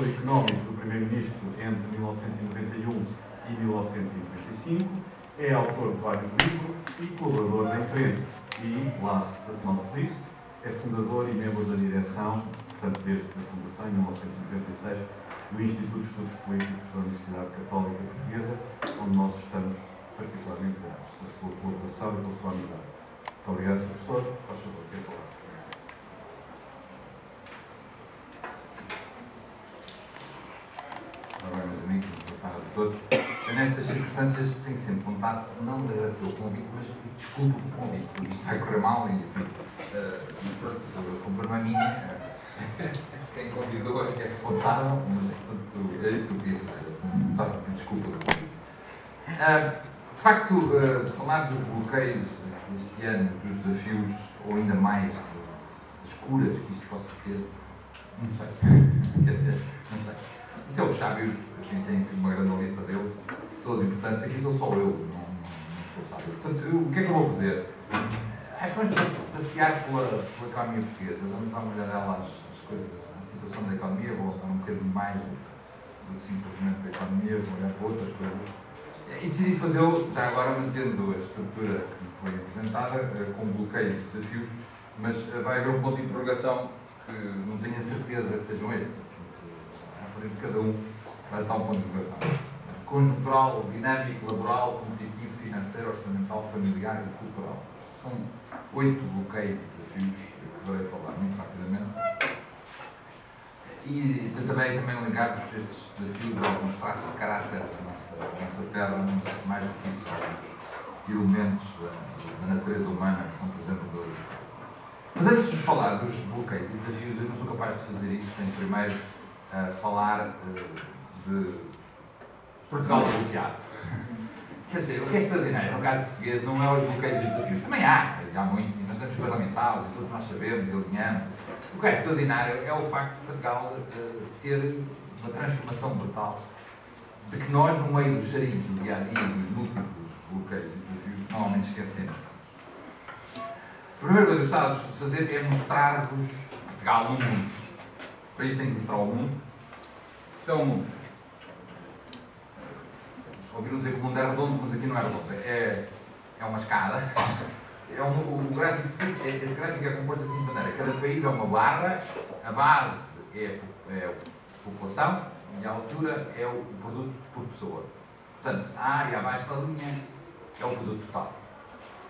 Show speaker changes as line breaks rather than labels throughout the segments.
assessor económico do Primeiro-Ministro entre 1991 e 1995, é autor de vários livros e colaborador da imprensa. E, last but not least, é fundador e membro da direção, portanto, desde a fundação, em 1996, do Instituto de Estudos Políticos da Universidade Católica Portuguesa, onde nós estamos particularmente gratos pela sua colaboração e pela sua amizade. Muito obrigado, Sr. Professor. Faz favor, ter a palavra.
Olá, meus amigos, boa tarde a todos. Eu, nestas circunstâncias, tenho sempre vontade, não de agradecer o convite, mas de desculpa do convite, porque isto vai correr mal e, enfim, mas pronto, a culpa não é minha. Quem convidou é que é responsável, mas, portanto, é isso que eu queria fazer. Sabe, desculpa do convite. De facto, falar dos bloqueios este ano, dos desafios, ou ainda mais das curas que isto possa ter, não sei. Quer dizer, não sei. Isso é os sábios, quem tem uma grande lista deles, pessoas importantes, aqui sou só eu, não sou sábio. Portanto, o que é que eu vou fazer? Acho que vamos passear pela economia portuguesa, vamos dar uma olhada às coisas, à situação da economia, vou falar um bocadinho mais do que simplesmente da economia, vou olhar para outras coisas. E decidi fazê-lo, já agora mantendo a estrutura que me foi apresentada, com bloqueios e desafios, mas vai haver um ponto de interrogação que não tenho a certeza que sejam estes. À frente de cada um vai estar um ponto de interrogação. Conjuntural, dinâmico, laboral, competitivo, financeiro, orçamental, familiar e cultural. São 8 bloqueios e desafios que vou falar muito rapidamente. E também ligar estes desafios a alguns traços de caráter da nossa terra, mas mais do que isso, alguns elementos da natureza humana que estão presentes hoje. Mas antes de vos falar dos bloqueios e desafios, eu não sou capaz de fazer isso sem primeiro falar de Portugal bloqueado. Quer dizer, o que é extraordinário no caso português não é os bloqueios e os desafios. Também há muitos, e nós temos parlamentares, e todos nós sabemos e alinhamos. O que é extraordinário é o facto de Portugal ter uma transformação brutal, de que nós, no meio dos charinhos do dia-a-dia, dos múltiplos bloqueios e desafios, normalmente esquecemos. A primeira coisa que eu gostava de fazer é mostrar-vos Portugal no mundo. Para isso tenho que mostrar ao mundo. Isto é o mundo. Ouviram dizer que o mundo é redondo, mas aqui não é redondo. É uma escada. O gráfico este gráfico é composto assim de maneira. Cada país é uma barra, a base é a população e a altura é o produto por pessoa. Portanto, a área abaixo da linha é o produto total.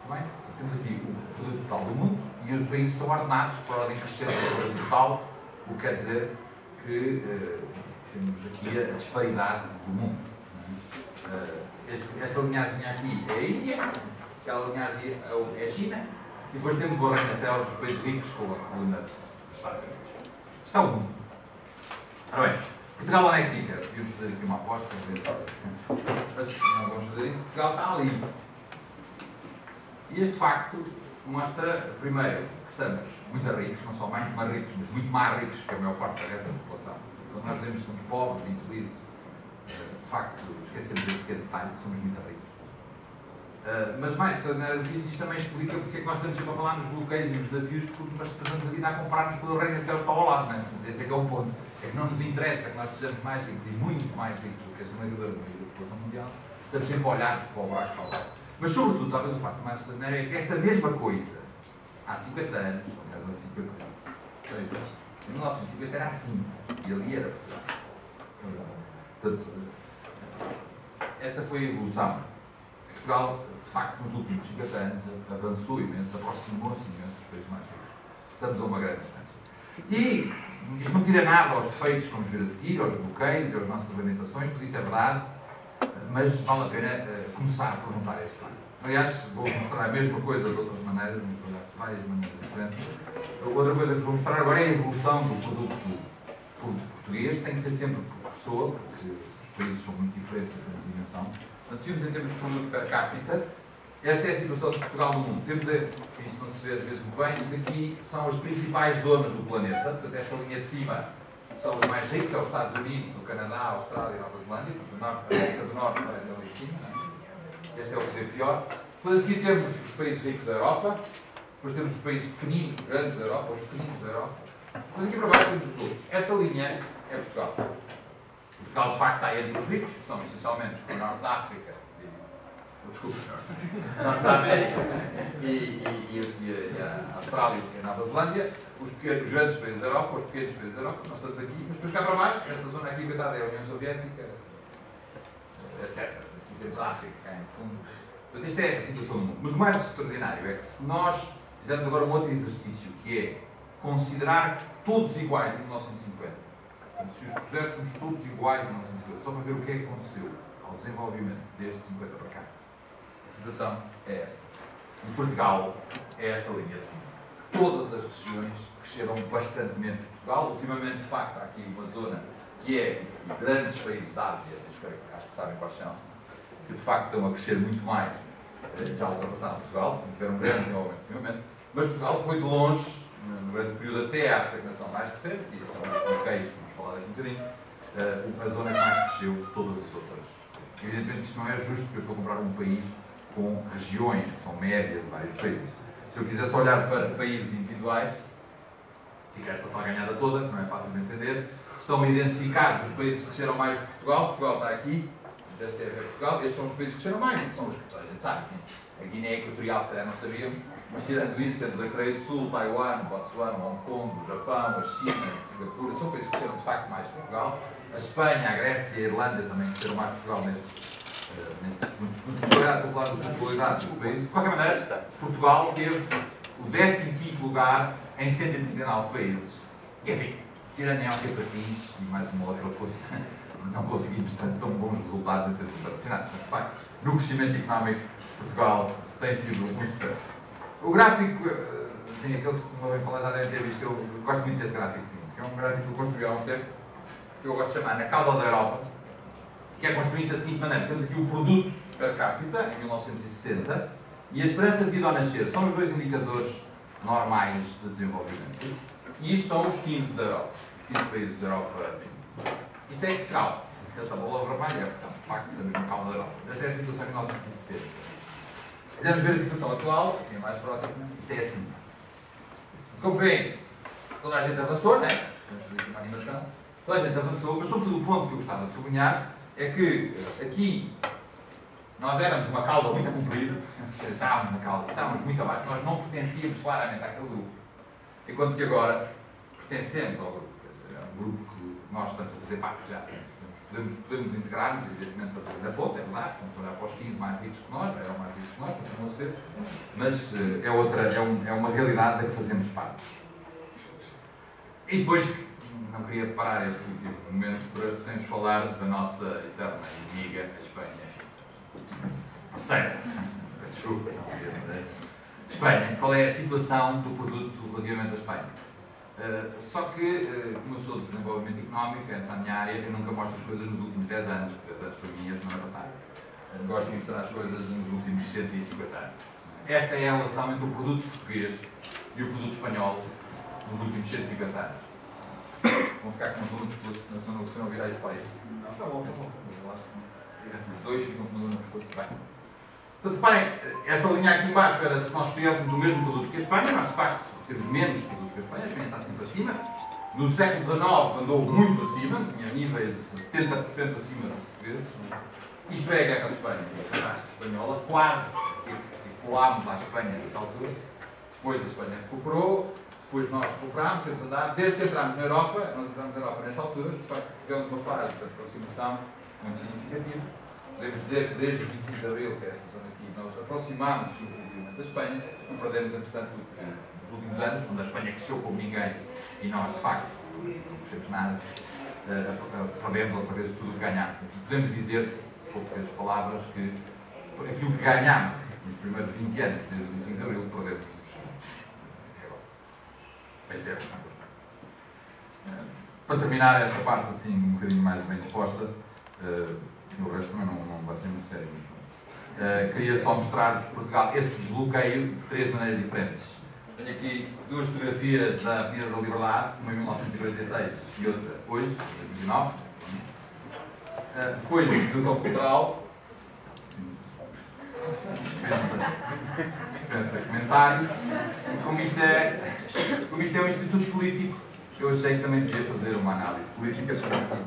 Está bem? Temos aqui o produto total do mundo e os países estão ordenados por ordem crescente do produto total, o que quer dizer que temos aqui a disparidade do mundo. Esta linhazinha aqui é a Índia, aquela linhazinha é a China, e depois temos o arranha-céu dos países ricos com a coluna dos Estados Unidos. Isto é o mundo. Ora bem, Portugal onde é que fica? Devíamos fazer aqui uma aposta, mas não vamos fazer isso. Portugal está ali. E este facto mostra, primeiro, que estamos muito ricos, não só mais ricos, mas muito mais ricos que a maior parte da resto da população. Quando nós dizemos que somos pobres, infelizes, de facto, esquecemos este pequeno detalhe, somos muito ricos. Mas mais, isto também explica porque é que nós estamos sempre a falar nos bloqueios e nos desafios, porque nós passamos a vida a comparar-nos com o arranha-céu que está ao lado, não é? Esse é que é o ponto. É que não nos interessa que nós sejamos mais ricos e muito mais ricos do que a maioria da população mundial, estamos sempre a olhar para o buraco ao lado. Mas, sobretudo, talvez o facto mais extraordinário é que esta mesma coisa, há 50 anos, aliás, há 50 anos, em 1950 era assim, e ali era. Portanto, esta foi a evolução. Portugal, de facto, nos últimos 50 anos, avançou imenso, aproximou-se imenso dos países mais ricos. Estamos a uma grande distância. E isto não tira nada aos defeitos que vamos ver a seguir, aos bloqueios e às nossas limitações, tudo isso é verdade, mas vale a pena começar a perguntar este ano. Aliás, vou mostrar a mesma coisa de outras maneiras, de várias maneiras diferentes. Outra coisa que vos vou mostrar agora é a evolução do produto português, tem que ser sempre por pessoa, porque os países são muito diferentes em termos de dimensão. Portanto, se vimos em termos de produto per capita, esta é a situação de Portugal no mundo. Temos, isto não se vê às vezes muito bem, isto aqui são as principais zonas do planeta. Portanto, esta linha de cima são os mais ricos, é os Estados Unidos, o Canadá, a Austrália e a Nova Zelândia. Portanto, a América do Norte vai ali em cima. Este é o que se vê pior. Depois aqui temos os países ricos da Europa. Depois temos os países pequeninos, grandes da Europa, os pequeninos da Europa. Depois aqui para baixo temos os outros. Esta linha é Portugal. Portugal, de facto, está entre os ricos, que são essencialmente o Norte da África, Norte da América e a Austrália e a Nova Zelândia, os grandes países da Europa, os pequenos países da Europa, nós estamos aqui, mas depois cá para baixo, esta zona aqui, coitada, é a União Soviética, etc. Aqui temos a África, cá em fundo. Portanto, esta é a situação do mundo. Mas o mais extraordinário é que se nós fizermos agora um outro exercício, que é considerar todos iguais em 1950, portanto, se os puséssemos todos iguais em 1950, só para ver o que é que aconteceu ao desenvolvimento desde 50 para cá, a situação é esta. Em Portugal é esta linha de cima. Todas as regiões cresceram bastante menos que Portugal. Ultimamente, de facto, há aqui uma zona que é os grandes países da Ásia, acho que sabem quais são, que de facto estão a crescer muito mais, já ultrapassaram Portugal, tiveram um grande desenvolvimento ultimamente, mas Portugal foi de longe, no grande período até à estagnação mais recente, e são os bloqueios que vamos falar daqui um bocadinho, a zona que mais cresceu de todas as outras. Evidentemente isto não é justo, porque eu estou a comprar um país com regiões que são médias de vários países. Se eu quisesse olhar para países individuais, fica esta salganhada toda, que não é fácil de entender, estão identificados os países que cresceram mais que Portugal. Portugal está aqui, este é Portugal, estes são os países que cresceram mais, que são os que toda a gente sabe. Enfim, a Guiné Equatorial, se calhar não sabíamos, mas tirando isso, temos a Coreia do Sul, Taiwan, Botsuana, Hong Kong, o Japão, a China, a Singapura, são países que cresceram de facto mais que Portugal. A Espanha, a Grécia e a Irlanda também cresceram mais que Portugal nestes. Estou a falar da popularidade do país. De qualquer maneira, Portugal teve o 15º lugar em 139 países. E, enfim, tirando em algum país e mais uma outra coisa, não conseguimos tão bons resultados em termos internacionais. Mas, de facto, no crescimento económico, Portugal tem sido um sucesso. O gráfico, tem aqueles que me ouvem falar já devem ter visto, eu gosto muito deste gráfico, sim, que é um gráfico que eu construí há uns tempos, que eu gosto de chamar na cauda da Europa, que é construído da seguinte maneira: temos aqui o produto per capita, em 1960, e a esperança de vida ao nascer. São os dois indicadores normais de desenvolvimento. E isto são os 15 da Europa, os 15 países da Europa. Isto é Portugal. Esta bola vermelha é Portugal, de facto, estamos na cauda da Europa. Esta é a situação em 1960. Se quisermos ver a situação atual, enfim, mais próxima, isto é assim. Como veem, toda a gente avançou, né? Temos aqui uma animação. Toda a gente avançou, mas sobretudo o ponto que eu gostava de sublinhar é que aqui nós éramos uma cauda muito comprida, estávamos na cauda, estávamos muito abaixo, nós não pertencíamos claramente àquele grupo, enquanto que agora pertencemos ao grupo, quer dizer, é um grupo que nós estamos a fazer parte já. Podemos integrar-nos, evidentemente, na ponta, é verdade, vamos olhar para os 15 mais ricos que nós, eram mais ricos que nós, continuam a ser, mas é uma realidade da que fazemos parte. E depois, não queria parar este último momento sem falar da nossa eterna inimiga, a Espanha. Parceira, peço desculpa, não queria dizer. Espanha, qual é a situação do produto relativamente à Espanha? Só que, como eu sou de desenvolvimento económico, essa é a minha área, eu nunca mostro as coisas nos últimos 10 anos, 10 anos para mim é a semana passada. Gosto de mostrar as coisas nos últimos 150 anos. Esta é a relação entre o produto português e o produto espanhol nos últimos 150 anos. Vão ficar com uma dor no pescoço, se não virar isso para aí. Não, está bom. Os dois ficam com uma dor no pescoço. Bem. Portanto, reparem, esta linha aqui embaixo era se nós tivéssemos o mesmo produto que a Espanha, mas de facto temos menos produto que a Espanha, a Espanha está sempre acima. No século XIX andou muito acima, tinha níveis de 70% acima dos portugueses. Isto é a Guerra de Espanha, a catástrofe espanhola, quase que colámos à Espanha nessa altura. Depois a Espanha recuperou. Depois nós recuperámos, temos andado, desde que entramos na Europa, nós entramos na Europa nessa altura, de facto, tivemos uma fase de aproximação muito significativa. Podemos dizer que desde o 25 de Abril, que é esta zona aqui, nós aproximámos significativamente da Espanha, não perdemos, entretanto, nos últimos anos, quando a Espanha cresceu como ninguém e nós, de facto, não crescemos nada, perdemos outra vez tudo o que ganhámos. Podemos dizer, com poucas palavras, que aquilo que ganhámos nos primeiros 20 anos, desde o 25 de Abril, perdemos. Para terminar esta parte assim um bocadinho mais bem disposta, o resto também não vai ser muito sério. Queria só mostrar-vos Portugal este desbloqueio de 3 maneiras diferentes. Tenho aqui 2 fotografias da Avenida da Liberdade, uma em 1946 e outra hoje, em 2019. Depois, Educação Cultural. Dispensa comentários. Como isto é um instituto político, eu achei que também devia fazer uma análise política para